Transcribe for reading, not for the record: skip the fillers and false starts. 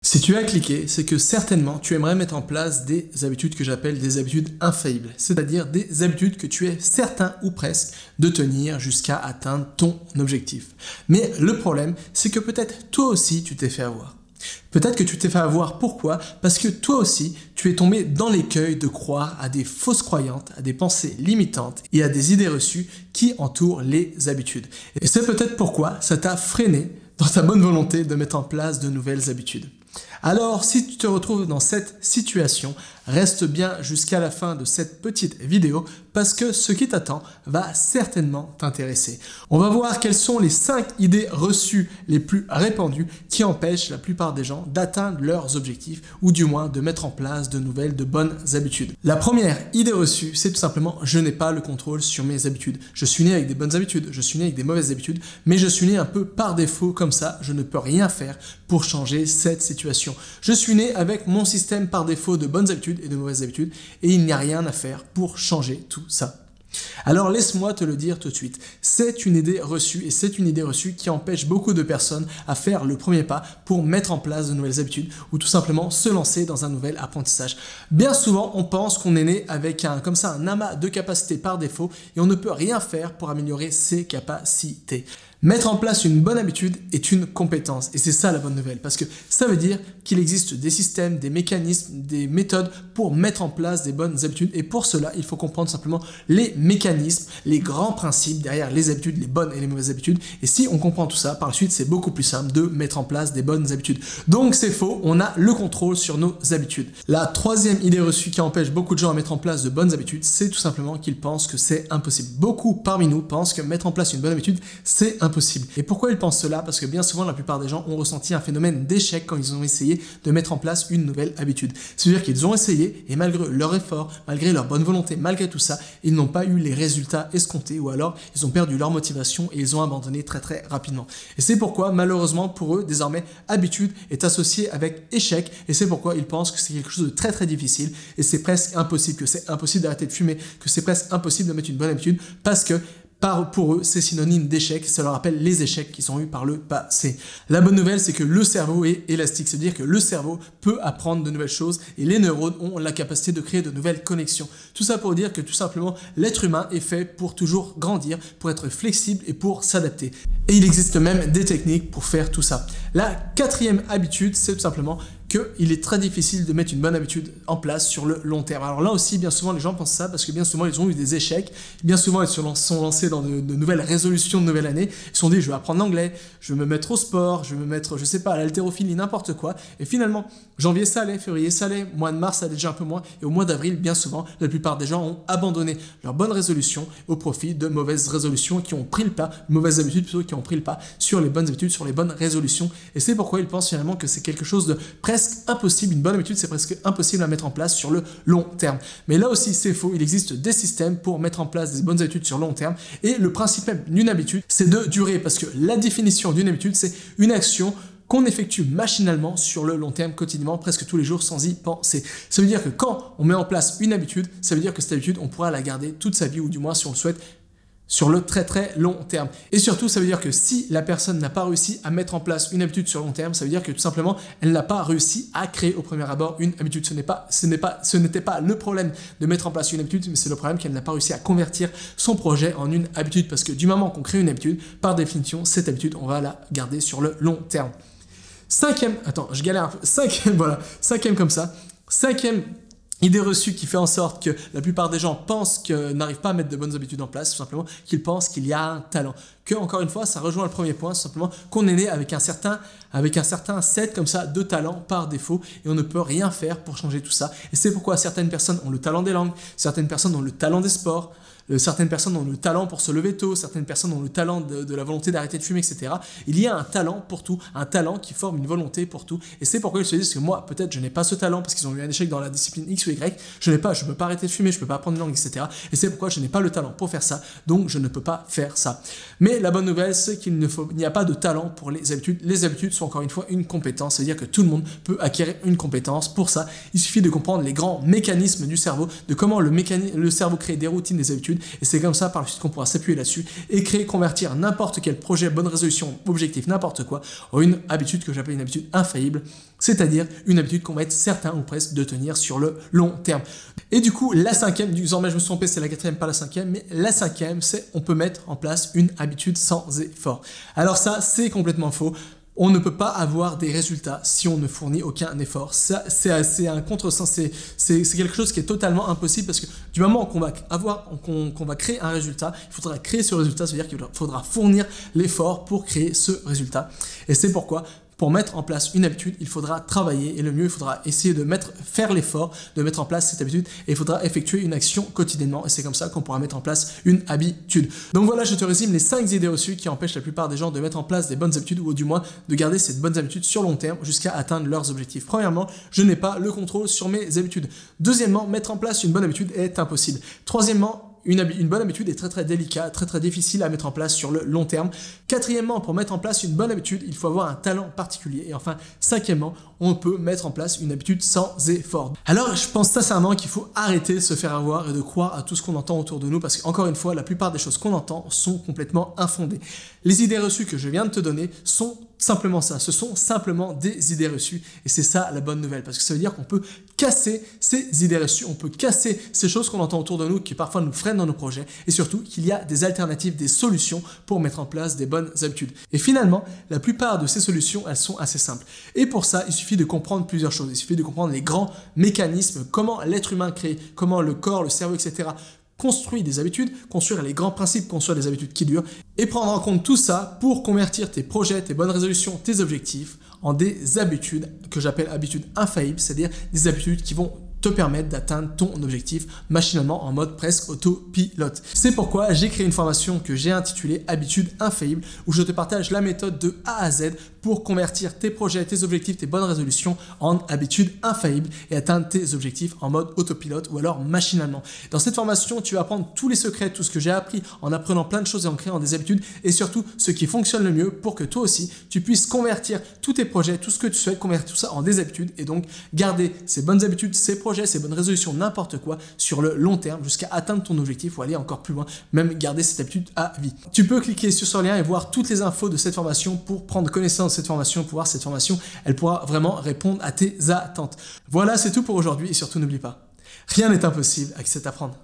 Si tu as cliqué, c'est que certainement tu aimerais mettre en place des habitudes que j'appelle des habitudes infaillibles, c'est-à-dire des habitudes que tu es certain ou presque de tenir jusqu'à atteindre ton objectif. Mais le problème, c'est que peut-être toi aussi tu t'es fait avoir. Peut-être que tu t'es fait avoir, pourquoi? Parce que toi aussi, tu es tombé dans l'écueil de croire à des fausses croyances, à des pensées limitantes et à des idées reçues qui entourent les habitudes. Et c'est peut-être pourquoi ça t'a freiné dans ta bonne volonté de mettre en place de nouvelles habitudes. Alors, si tu te retrouves dans cette situation, reste bien jusqu'à la fin de cette petite vidéo parce que ce qui t'attend va certainement t'intéresser. On va voir quelles sont les 5 idées reçues les plus répandues qui empêchent la plupart des gens d'atteindre leurs objectifs ou du moins de mettre en place de nouvelles, de bonnes habitudes. La première idée reçue, c'est tout simplement « je n'ai pas le contrôle sur mes habitudes ». Je suis né avec des bonnes habitudes, je suis né avec des mauvaises habitudes, mais je suis né un peu par défaut comme ça, je ne peux rien faire pour changer cette situation. Je suis né avec mon système par défaut de bonnes habitudes et de mauvaises habitudes et il n'y a rien à faire pour changer tout ça. Alors laisse-moi te le dire tout de suite, c'est une idée reçue et c'est une idée reçue qui empêche beaucoup de personnes à faire le premier pas pour mettre en place de nouvelles habitudes ou tout simplement se lancer dans un nouvel apprentissage. Bien souvent, on pense qu'on est né avec un amas de capacités par défaut et on ne peut rien faire pour améliorer ses capacités. Mettre en place une bonne habitude est une compétence et c'est ça la bonne nouvelle parce que ça veut dire qu'il existe des systèmes, des mécanismes, des méthodes pour mettre en place des bonnes habitudes et pour cela il faut comprendre simplement les mécanismes, les grands principes derrière les habitudes, les bonnes et les mauvaises habitudes et si on comprend tout ça, par la suite c'est beaucoup plus simple de mettre en place des bonnes habitudes. Donc c'est faux, on a le contrôle sur nos habitudes. La troisième idée reçue qui empêche beaucoup de gens à mettre en place de bonnes habitudes, c'est tout simplement qu'ils pensent que c'est impossible. Beaucoup parmi nous pensent que mettre en place une bonne habitude, c'est impossible. Et pourquoi ils pensent cela? Parce que bien souvent, la plupart des gens ont ressenti un phénomène d'échec quand ils ont essayé de mettre en place une nouvelle habitude. C'est-à-dire qu'ils ont essayé et malgré leur effort, malgré leur bonne volonté, malgré tout ça, ils n'ont pas eu les résultats escomptés ou alors ils ont perdu leur motivation et ils ont abandonné très rapidement. Et c'est pourquoi, malheureusement, pour eux, désormais, habitude est associée avec échec et c'est pourquoi ils pensent que c'est quelque chose de très difficile et c'est presque impossible, que c'est impossible d'arrêter de fumer, que c'est presque impossible de mettre une bonne habitude parce que pour eux, c'est synonyme d'échec, ça leur rappelle les échecs qu'ils ont eus par le passé. La bonne nouvelle, c'est que le cerveau est élastique, c'est-à-dire que le cerveau peut apprendre de nouvelles choses et les neurones ont la capacité de créer de nouvelles connexions. Tout ça pour dire que tout simplement, l'être humain est fait pour toujours grandir, pour être flexible et pour s'adapter. Et il existe même des techniques pour faire tout ça. La quatrième habitude, c'est tout simplement qu'il est très difficile de mettre une bonne habitude en place sur le long terme. Alors là aussi, bien souvent, les gens pensent ça parce que bien souvent, ils ont eu des échecs. Bien souvent, ils se sont lancés dans de nouvelles résolutions de nouvelle année. Ils se sont dit, je vais apprendre l'anglais, je vais me mettre au sport, je vais me mettre, je sais pas, à l'haltérophilie, n'importe quoi. Et finalement, janvier, ça allait, février, ça allait, mois de mars, ça allait déjà un peu moins. Et au mois d'avril, bien souvent, la plupart des gens ont abandonné leurs bonnes résolutions au profit de mauvaises résolutions qui ont pris le pas, mauvaises habitudes plutôt qui ont pris le pas sur les bonnes habitudes, sur les bonnes résolutions. Et c'est pourquoi ils pensent finalement que c'est quelque chose de presque impossible, une bonne habitude c'est presque impossible à mettre en place sur le long terme. Mais là aussi c'est faux, il existe des systèmes pour mettre en place des bonnes habitudes sur le long terme et le principe même d'une habitude c'est de durer parce que la définition d'une habitude c'est une action qu'on effectue machinalement sur le long terme, quotidiennement, presque tous les jours sans y penser. Ça veut dire que quand on met en place une habitude, ça veut dire que cette habitude on pourra la garder toute sa vie ou du moins si on le souhaite sur le très long terme. Et surtout, ça veut dire que si la personne n'a pas réussi à mettre en place une habitude sur le long terme, ça veut dire que tout simplement, elle n'a pas réussi à créer au premier abord une habitude. Ce n'était pas le problème de mettre en place une habitude, mais c'est le problème qu'elle n'a pas réussi à convertir son projet en une habitude. Parce que du moment qu'on crée une habitude, par définition, cette habitude, on va la garder sur le long terme. Cinquième idée reçue qui fait en sorte que la plupart des gens pensent qu'ils n'arrivent pas à mettre de bonnes habitudes en place, tout simplement qu'ils pensent qu'il y a un talent. Que, encore une fois, ça rejoint le premier point, tout simplement qu'on est né avec un certain set comme ça de talent par défaut et on ne peut rien faire pour changer tout ça. Et c'est pourquoi certaines personnes ont le talent des langues, certaines personnes ont le talent des sports, certaines personnes ont le talent pour se lever tôt, certaines personnes ont le talent de la volonté d'arrêter de fumer, etc. Il y a un talent pour tout, un talent qui forme une volonté pour tout. Et c'est pourquoi ils se disent que moi, peut-être, je n'ai pas ce talent parce qu'ils ont eu un échec dans la discipline X ou Y. Je ne peux pas arrêter de fumer, je ne peux pas apprendre une langue, etc. Et c'est pourquoi je n'ai pas le talent pour faire ça, donc je ne peux pas faire ça. Mais la bonne nouvelle, c'est qu'il n'y a pas de talent pour les habitudes. Les habitudes sont encore une fois une compétence, c'est-à-dire que tout le monde peut acquérir une compétence. Pour ça, il suffit de comprendre les grands mécanismes du cerveau, de comment le cerveau crée des routines, des habitudes, habitudes et c'est comme ça par la suite qu'on pourra s'appuyer là-dessus et créer, convertir n'importe quel projet, bonne résolution, objectif, n'importe quoi en une habitude que j'appelle une habitude infaillible, c'est-à-dire une habitude qu'on va être certain ou presque de tenir sur le long terme. Et du coup, la cinquième, désormais je me suis trompé, c'est la quatrième, pas la cinquième, mais la cinquième, c'est on peut mettre en place une habitude sans effort. Alors ça, c'est complètement faux. On ne peut pas avoir des résultats si on ne fournit aucun effort. Ça, c'est un contresens, c'est quelque chose qui est totalement impossible parce que du moment qu'on va créer un résultat, il faudra créer ce résultat, c'est-à-dire qu'il faudra fournir l'effort pour créer ce résultat. Et c'est pourquoi, pour mettre en place une habitude, il faudra travailler et le mieux, il faudra essayer de faire l'effort de mettre en place cette habitude et il faudra effectuer une action quotidiennement et c'est comme ça qu'on pourra mettre en place une habitude. Donc voilà, je te résume les 5 idées reçues qui empêchent la plupart des gens de mettre en place des bonnes habitudes ou du moins de garder ces bonnes habitudes sur long terme jusqu'à atteindre leurs objectifs. Premièrement, je n'ai pas le contrôle sur mes habitudes. Deuxièmement, mettre en place une bonne habitude est impossible. Troisièmement, une bonne habitude est très délicate, très difficile à mettre en place sur le long terme. Quatrièmement, pour mettre en place une bonne habitude, il faut avoir un talent particulier. Et enfin, cinquièmement, on peut mettre en place une habitude sans effort. Alors, je pense sincèrement qu'il faut arrêter de se faire avoir et de croire à tout ce qu'on entend autour de nous parce qu'encore une fois, la plupart des choses qu'on entend sont complètement infondées. Les idées reçues que je viens de te donner sont simplement ça, ce sont simplement des idées reçues et c'est ça la bonne nouvelle parce que ça veut dire qu'on peut casser ces idées reçues, on peut casser ces choses qu'on entend autour de nous qui parfois nous freinent dans nos projets et surtout qu'il y a des alternatives, des solutions pour mettre en place des bonnes habitudes. Et finalement, la plupart de ces solutions, elles sont assez simples. Et pour ça, il suffit de comprendre plusieurs choses, il suffit de comprendre les grands mécanismes, comment l'être humain crée, comment le corps, le cerveau, etc. construire des habitudes, construire les grands principes, construire des habitudes qui durent et prendre en compte tout ça pour convertir tes projets, tes bonnes résolutions, tes objectifs en des habitudes que j'appelle habitudes infaillibles, c'est-à-dire des habitudes qui vont te permettre d'atteindre ton objectif machinalement en mode presque autopilote. C'est pourquoi j'ai créé une formation que j'ai intitulée Habitudes infaillibles où je te partage la méthode de A à Z pour convertir tes projets, tes objectifs, tes bonnes résolutions en habitudes infaillibles et atteindre tes objectifs en mode autopilote ou alors machinalement. Dans cette formation, tu vas apprendre tous les secrets, tout ce que j'ai appris en apprenant plein de choses et en créant des habitudes et surtout ce qui fonctionne le mieux pour que toi aussi tu puisses convertir tous tes projets, tout ce que tu souhaites, convertir tout ça en des habitudes et donc garder ces bonnes habitudes, ces projets, ces bonnes résolutions, n'importe quoi sur le long terme jusqu'à atteindre ton objectif ou aller encore plus loin, même garder cette habitude à vie. Tu peux cliquer sur ce lien et voir toutes les infos de cette formation pour prendre connaissance de cette formation, pour voir cette formation, elle pourra vraiment répondre à tes attentes. Voilà, c'est tout pour aujourd'hui et surtout n'oublie pas, rien n'est impossible avec cet apprendre.